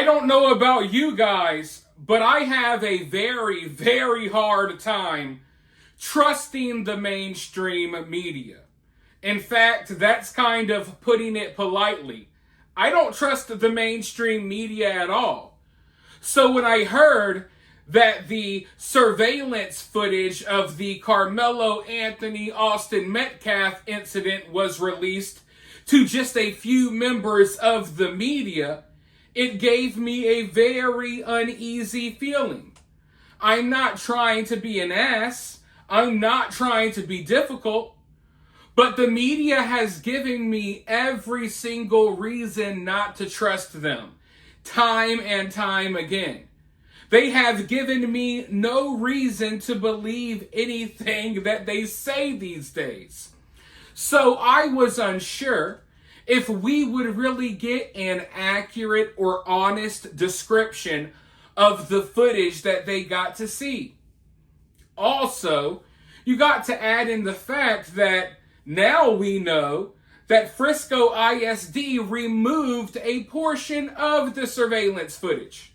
don't know about you guys, but I have a very, very hard time trusting the mainstream media. In fact, that's kind of putting it politely. I don't trust the mainstream media at all. So when I heard that the surveillance footage of the Karmelo Anthony Austin Metcalf incident was released to just a few members of the media, it gave me a very uneasy feeling. I'm not trying to be an ass. I'm not trying to be difficult. But the media has given me every single reason not to trust them, time and time again. They have given me no reason to believe anything that they say these days. So I was unsure if we would really get an accurate or honest description of the footage that they got to see. Also, you got to add in the fact that now we know that Frisco ISD removed a portion of the surveillance footage.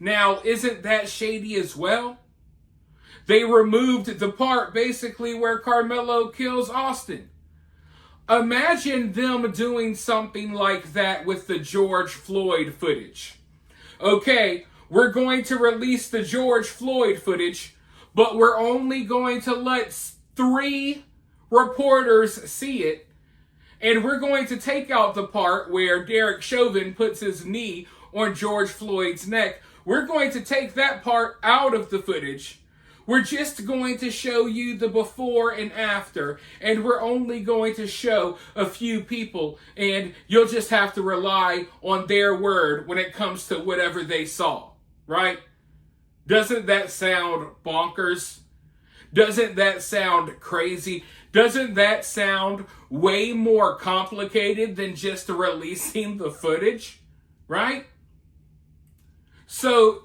Now, isn't that shady as well? They removed the part basically where Karmelo kills Austin. Imagine them doing something like that with the George Floyd footage. Okay, we're going to release the George Floyd footage, but we're only going to let 3 reporters see it, and we're going to take out the part where Derek Chauvin puts his knee on George Floyd's neck. We're going to take that part out of the footage. We're just going to show you the before and after, and we're only going to show a few people, and you'll just have to rely on their word when it comes to whatever they saw, right? Doesn't that sound bonkers? Doesn't that sound crazy? Doesn't that sound way more complicated than just releasing the footage, right? So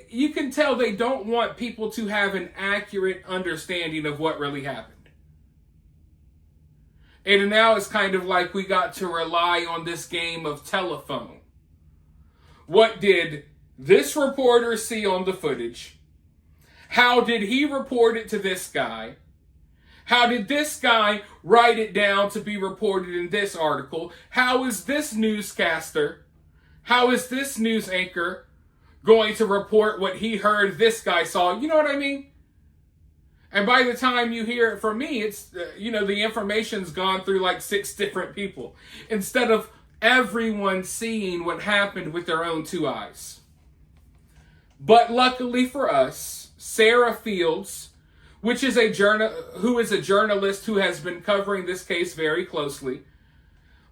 you can tell they don't want people to have an accurate understanding of what really happened. And now it's kind of like we got to rely on this game of telephone. What did this reporter see on the footage? How did he report it to this guy? How did this guy write it down to be reported in this article? How is this newscaster, how is this news anchor going to report what he heard this guy saw? You know what I mean? And by the time you hear it from me, it's, the information's gone through like 6 different people instead of everyone seeing what happened with their own 2 eyes. But luckily for us, Sarah Fields, who is a journalist who has been covering this case very closely.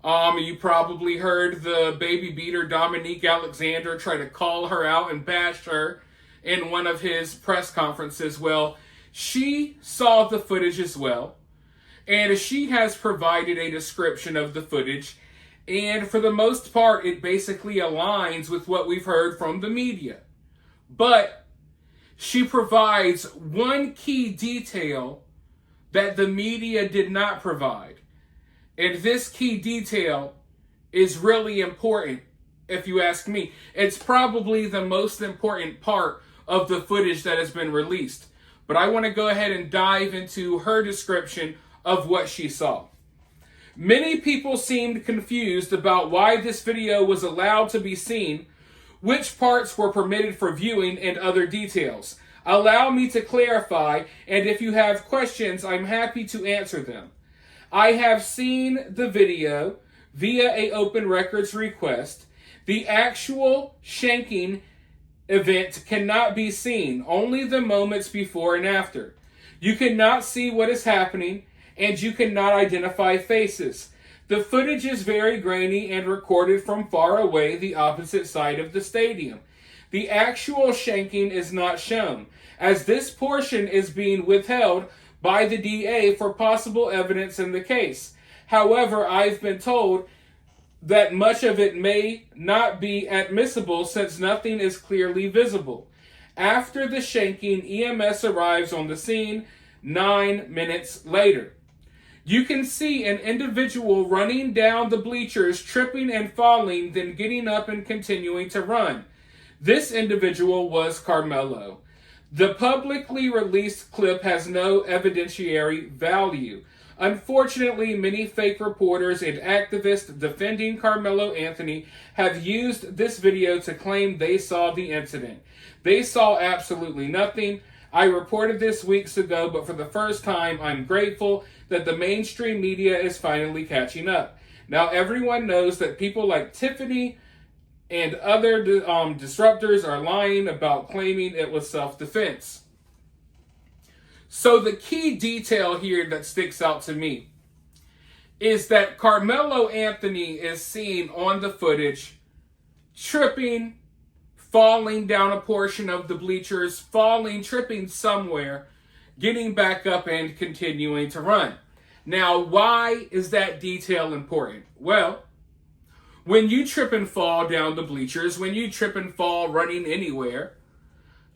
You probably heard the baby beater Dominique Alexander try to call her out and bash her in one of his press conferences. Well, she saw the footage as well, and she has provided a description of the footage, and for the most part, it basically aligns with what we've heard from the media. But she provides one key detail that the media did not provide. And this key detail is really important, if you ask me. It's probably the most important part of the footage that has been released. But I want to go ahead and dive into her description of what she saw. Many people seemed confused about why this video was allowed to be seen, which parts were permitted for viewing, and other details. Allow me to clarify, and if you have questions, I'm happy to answer them. I have seen the video via a open records request. The actual shanking event cannot be seen, only the moments before and after. You cannot see what is happening, and you cannot identify faces. The footage is very grainy and recorded from far away, the opposite side of the stadium. The actual shanking is not shown, as this portion is being withheld by the DA for possible evidence in the case. However, I've been told that much of it may not be admissible since nothing is clearly visible. After the shanking, EMS arrives on the scene 9 minutes later. You can see an individual running down the bleachers, tripping and falling, then getting up and continuing to run. This individual was Karmelo. The publicly released clip has no evidentiary value. Unfortunately, many fake reporters and activists defending Karmelo Anthony have used this video to claim they saw the incident. They saw absolutely nothing. I reported this weeks ago, but for the first time, I'm grateful that the mainstream media is finally catching up. Now, everyone knows that people like Tiffany and other disruptors are lying about claiming it was self-defense. So the key detail here that sticks out to me is that Karmelo Anthony is seen on the footage tripping, falling down a portion of the bleachers, tripping somewhere, getting back up and continuing to run. Now, why is that detail important? Well, when you trip and fall down the bleachers, when you trip and fall running anywhere,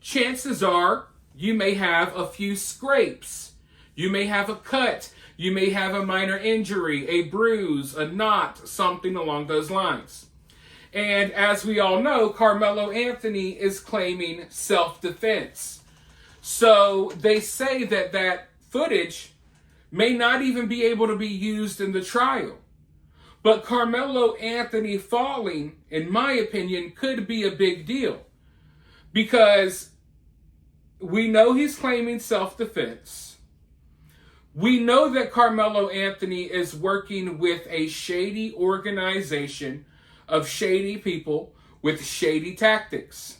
chances are you may have a few scrapes. You may have a cut. You may have a minor injury, a bruise, a knot, something along those lines. And as we all know, Karmelo Anthony is claiming self-defense. So they say that that footage may not even be able to be used in the trial. But Karmelo Anthony falling, in my opinion, could be a big deal. Because we know he's claiming self-defense. We know that Karmelo Anthony is working with a shady organization of shady people with shady tactics.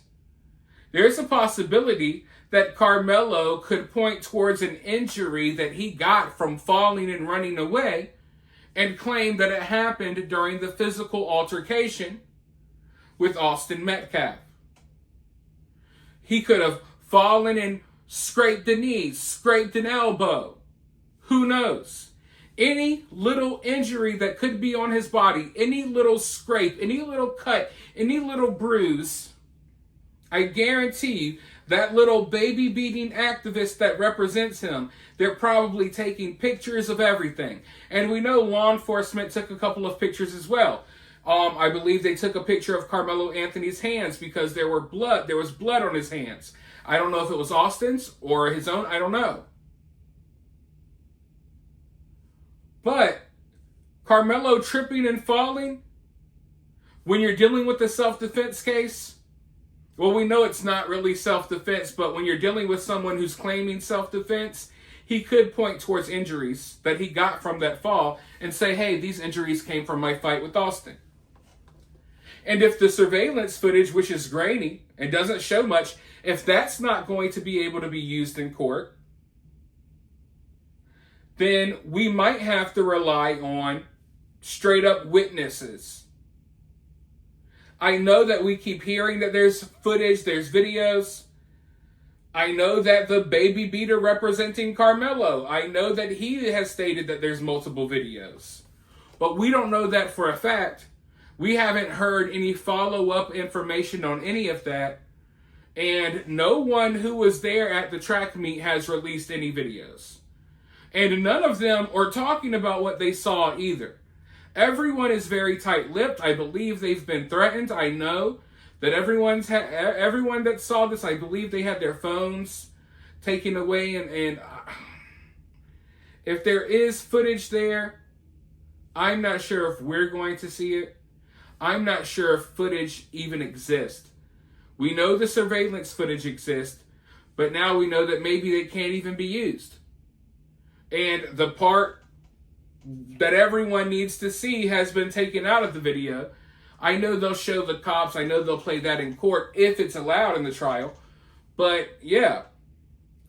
There's a possibility that Karmelo could point towards an injury that he got from falling and running away and claim that it happened during the physical altercation with Austin Metcalf. He could have fallen and scraped a knee, scraped an elbow. Who knows? Any little injury that could be on his body, any little scrape, any little cut, any little bruise, I guarantee you that little baby beating activist that represents him, they're probably taking pictures of everything. And we know law enforcement took a couple of pictures as well. I believe they took a picture of Karmelo Anthony's hands because there was blood on his hands. I don't know if it was Austin's or his own, I don't know. But Karmelo tripping and falling, when you're dealing with a self-defense case, well, we know it's not really self-defense, but when you're dealing with someone who's claiming self-defense, he could point towards injuries that he got from that fall and say, hey, these injuries came from my fight with Austin. And if the surveillance footage, which is grainy and doesn't show much, if that's not going to be able to be used in court, then we might have to rely on straight up witnesses. I know that we keep hearing that there's footage, there's videos. I know that the baby beater representing Karmelo, I know that he has stated that there's multiple videos. But we don't know that for a fact. We haven't heard any follow-up information on any of that. And no one who was there at the track meet has released any videos. And none of them are talking about what they saw either. Everyone is very tight-lipped. I believe they've been threatened. I know that everyone that saw this, I believe they had their phones taken away. And if there is footage there, I'm not sure if we're going to see it. I'm not sure if footage even exists. We know the surveillance footage exists, but now we know that maybe they can't even be used. And the part that everyone needs to see has been taken out of the video. I know they'll show the cops. I know they'll play that in court if it's allowed in the trial. But yeah,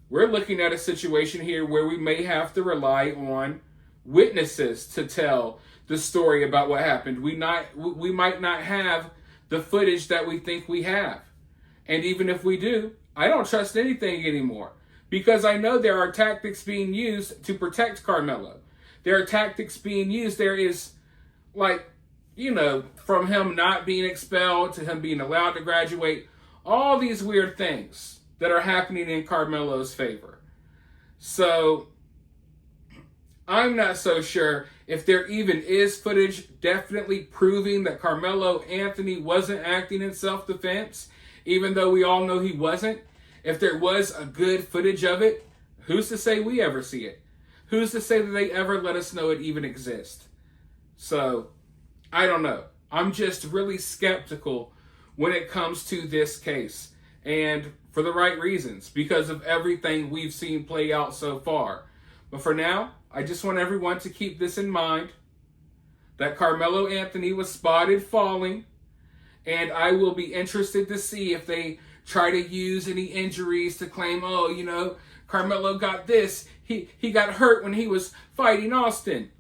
we're looking at a situation here where we may have to rely on witnesses to tell the story about what happened. We might not have the footage that we think we have. And even if we do, I don't trust anything anymore. Because I know there are tactics being used to protect Karmelo. There are tactics being used. There is, from him not being expelled to him being allowed to graduate, all these weird things that are happening in Karmelo's favor. So I'm not so sure if there even is footage definitely proving that Karmelo Anthony wasn't acting in self-defense. even though we all know he wasn't. If there was a good footage of it, who's to say we ever see it? Who's to say that they ever let us know it even exists? So, I don't know. I'm just really skeptical when it comes to this case. And for the right reasons, because of everything we've seen play out so far. But for now, I just want everyone to keep this in mind, that Carmelo Anthony was spotted falling, and I will be interested to see if they try to use any injuries to claim, oh, you know, Carmelo got this. He got hurt when he was fighting Austin.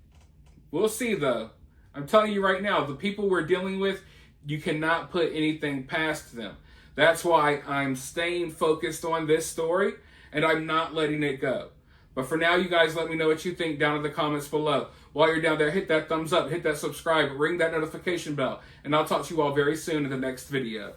We'll see, though. I'm telling you right now, the people we're dealing with, you cannot put anything past them. That's why I'm staying focused on this story, and I'm not letting it go. But for now, you guys let me know what you think down in the comments below. While you're down there, hit that thumbs up, hit that subscribe, ring that notification bell, and I'll talk to you all very soon in the next video.